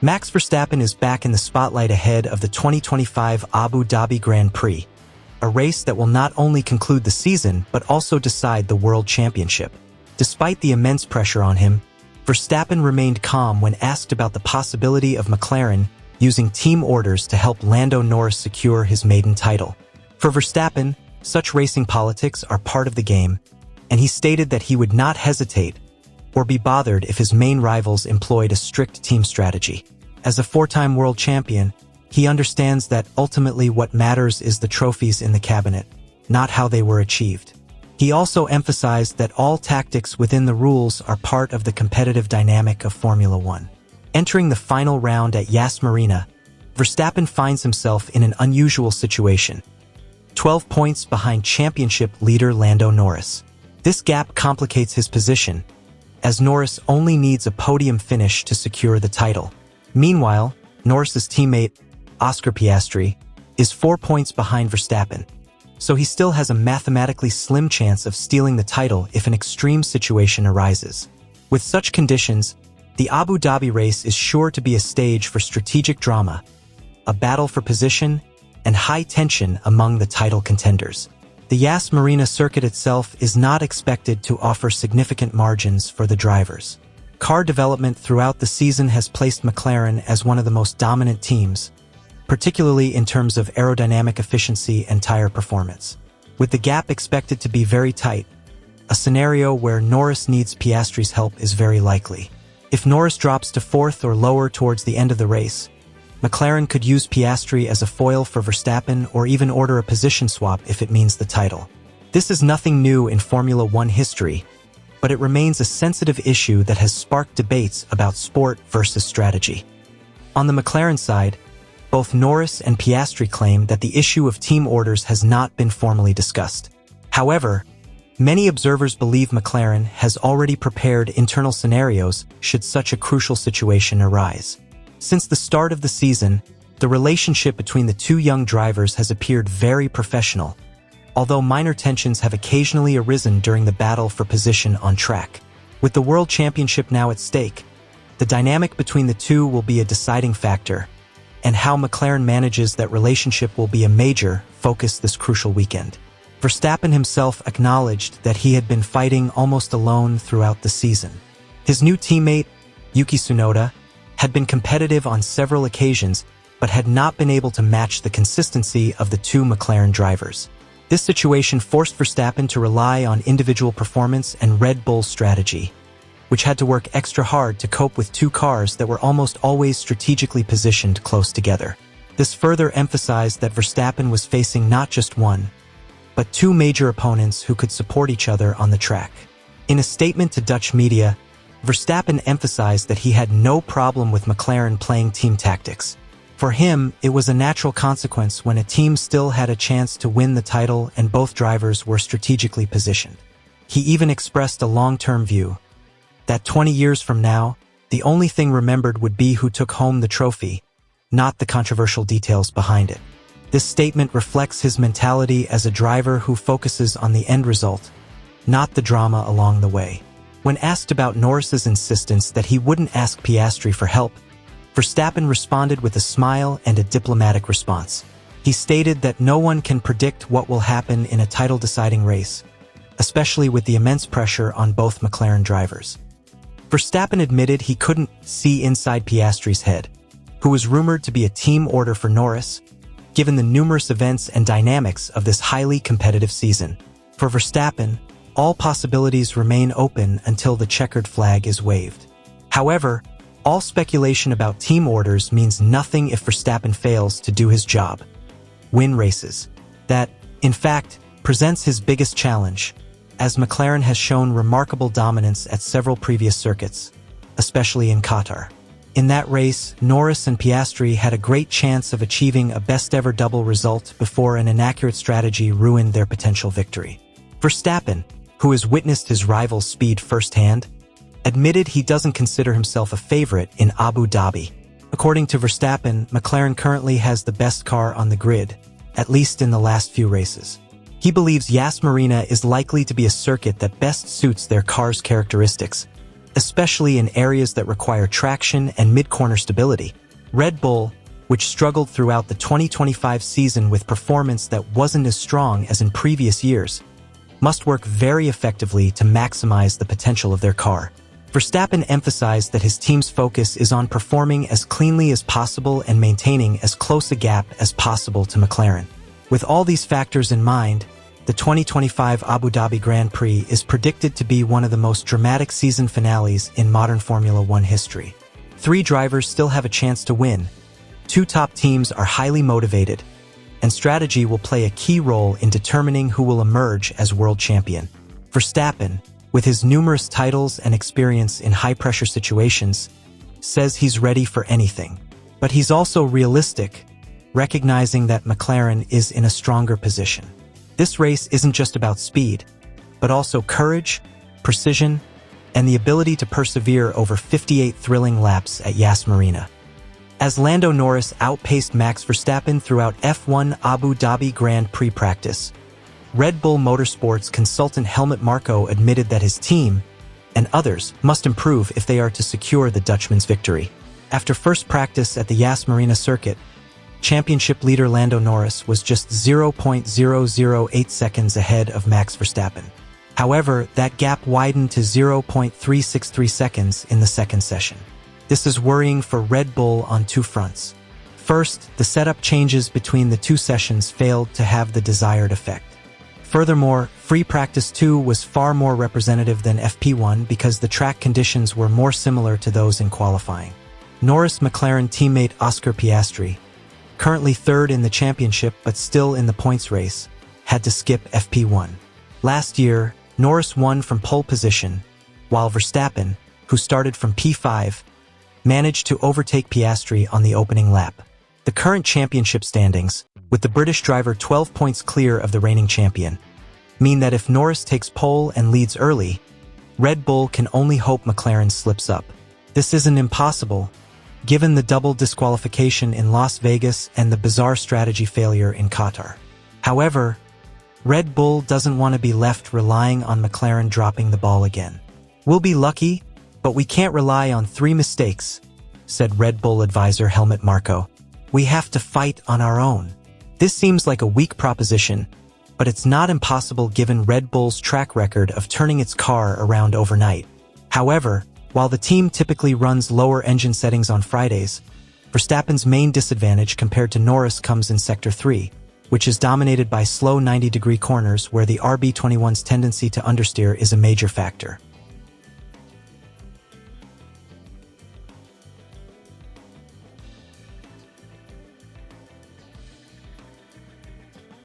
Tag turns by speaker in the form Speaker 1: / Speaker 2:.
Speaker 1: Max Verstappen is back in the spotlight ahead of the 2025 Abu Dhabi Grand Prix, a race that will not only conclude the season but also decide the World Championship. Despite the immense pressure on him, Verstappen remained calm when asked about the possibility of McLaren using team orders to help Lando Norris secure his maiden title. For Verstappen, such racing politics are part of the game, and he stated that he would not hesitate or be bothered if his main rivals employed a strict team strategy. As a four-time world champion, he understands that ultimately what matters is the trophies in the cabinet, not how they were achieved. He also emphasized that all tactics within the rules are part of the competitive dynamic of Formula One. Entering the final round at Yas Marina, Verstappen finds himself in an unusual situation, 12 points behind championship leader Lando Norris. This gap complicates his position, as Norris only needs a podium finish to secure the title. Meanwhile, Norris's teammate, Oscar Piastri, is 4 points behind Verstappen, so he still has a mathematically slim chance of stealing the title if an extreme situation arises. With such conditions, the Abu Dhabi race is sure to be a stage for strategic drama, a battle for position, and high tension among the title contenders. The Yas Marina circuit itself is not expected to offer significant margins for the drivers. Car development throughout the season has placed McLaren as one of the most dominant teams, particularly in terms of aerodynamic efficiency and tire performance. With the gap expected to be very tight, a scenario where Norris needs Piastri's help is very likely. If Norris drops to fourth or lower towards the end of the race, McLaren could use Piastri as a foil for Verstappen or even order a position swap if it means the title. This is nothing new in Formula One history, but it remains a sensitive issue that has sparked debates about sport versus strategy. On the McLaren side, both Norris and Piastri claim that the issue of team orders has not been formally discussed. However, many observers believe McLaren has already prepared internal scenarios should such a crucial situation arise. Since the start of the season, the relationship between the two young drivers has appeared very professional, although minor tensions have occasionally arisen during the battle for position on track. With the World Championship now at stake, the dynamic between the two will be a deciding factor, and how McLaren manages that relationship will be a major focus this crucial weekend. Verstappen himself acknowledged that he had been fighting almost alone throughout the season. His new teammate, Yuki Tsunoda, had been competitive on several occasions, but had not been able to match the consistency of the two McLaren drivers. This situation forced Verstappen to rely on individual performance and Red Bull's strategy, which had to work extra hard to cope with two cars that were almost always strategically positioned close together. This further emphasized that Verstappen was facing not just one, but two major opponents who could support each other on the track. In a statement to Dutch media, Verstappen emphasized that he had no problem with McLaren playing team tactics. For him, it was a natural consequence when a team still had a chance to win the title and both drivers were strategically positioned. He even expressed a long-term view that 20 years from now, the only thing remembered would be who took home the trophy, not the controversial details behind it. This statement reflects his mentality as a driver who focuses on the end result, not the drama along the way. When asked about Norris's insistence that he wouldn't ask Piastri for help, Verstappen responded with a smile and a diplomatic response. He stated that no one can predict what will happen in a title-deciding race, especially with the immense pressure on both McLaren drivers. Verstappen admitted he couldn't see inside Piastri's head, who was rumored to be a team order for Norris, given the numerous events and dynamics of this highly competitive season. For Verstappen, all possibilities remain open until the checkered flag is waved. However, all speculation about team orders means nothing if Verstappen fails to do his job, win races. That, in fact, presents his biggest challenge, as McLaren has shown remarkable dominance at several previous circuits, especially in Qatar. In that race, Norris and Piastri had a great chance of achieving a best-ever double result before an inaccurate strategy ruined their potential victory. Verstappen, who has witnessed his rival's speed firsthand, admitted he doesn't consider himself a favorite in Abu Dhabi. According to Verstappen, McLaren currently has the best car on the grid, at least in the last few races. He believes Yas Marina is likely to be a circuit that best suits their car's characteristics, especially in areas that require traction and mid-corner stability. Red Bull, which struggled throughout the 2025 season with performance that wasn't as strong as in previous years, must work very effectively to maximize the potential of their car. Verstappen emphasized that his team's focus is on performing as cleanly as possible and maintaining as close a gap as possible to McLaren. With all these factors in mind, the 2025 Abu Dhabi Grand Prix is predicted to be one of the most dramatic season finales in modern Formula One history. 3 drivers still have a chance to win, 2 top teams are highly motivated, and strategy will play a key role in determining who will emerge as world champion. Verstappen, with his numerous titles and experience in high-pressure situations, says he's ready for anything. But he's also realistic, recognizing that McLaren is in a stronger position. This race isn't just about speed, but also courage, precision, and the ability to persevere over 58 thrilling laps at Yas Marina. As Lando Norris outpaced Max Verstappen throughout F1 Abu Dhabi Grand Prix practice, Red Bull Motorsports consultant Helmut Marko admitted that his team, and others, must improve if they are to secure the Dutchman's victory. After first practice at the Yas Marina circuit, championship leader Lando Norris was just 0.008 seconds ahead of Max Verstappen. However, that gap widened to 0.363 seconds in the second session. This is worrying for Red Bull on 2 fronts. First, the setup changes between the 2 sessions failed to have the desired effect. Furthermore, free practice 2 was far more representative than FP1 because the track conditions were more similar to those in qualifying. Norris-McLaren teammate Oscar Piastri, currently 3rd in the championship but still in the points race, had to skip FP1. Last year, Norris won from pole position, while Verstappen, who started from P5, managed to overtake Piastri on the opening lap. The current championship standings, with the British driver 12 points clear of the reigning champion, mean that if Norris takes pole and leads early, Red Bull can only hope McLaren slips up. This isn't impossible, given the double disqualification in Las Vegas and the bizarre strategy failure in Qatar. However, Red Bull doesn't want to be left relying on McLaren dropping the ball again. "We'll be lucky, but we can't rely on 3 mistakes," said Red Bull advisor Helmut Marko. "We have to fight on our own." This seems like a weak proposition, but it's not impossible given Red Bull's track record of turning its car around overnight. However, while the team typically runs lower engine settings on Fridays, Verstappen's main disadvantage compared to Norris comes in Sector 3, which is dominated by slow 90-degree corners where the RB21's tendency to understeer is a major factor.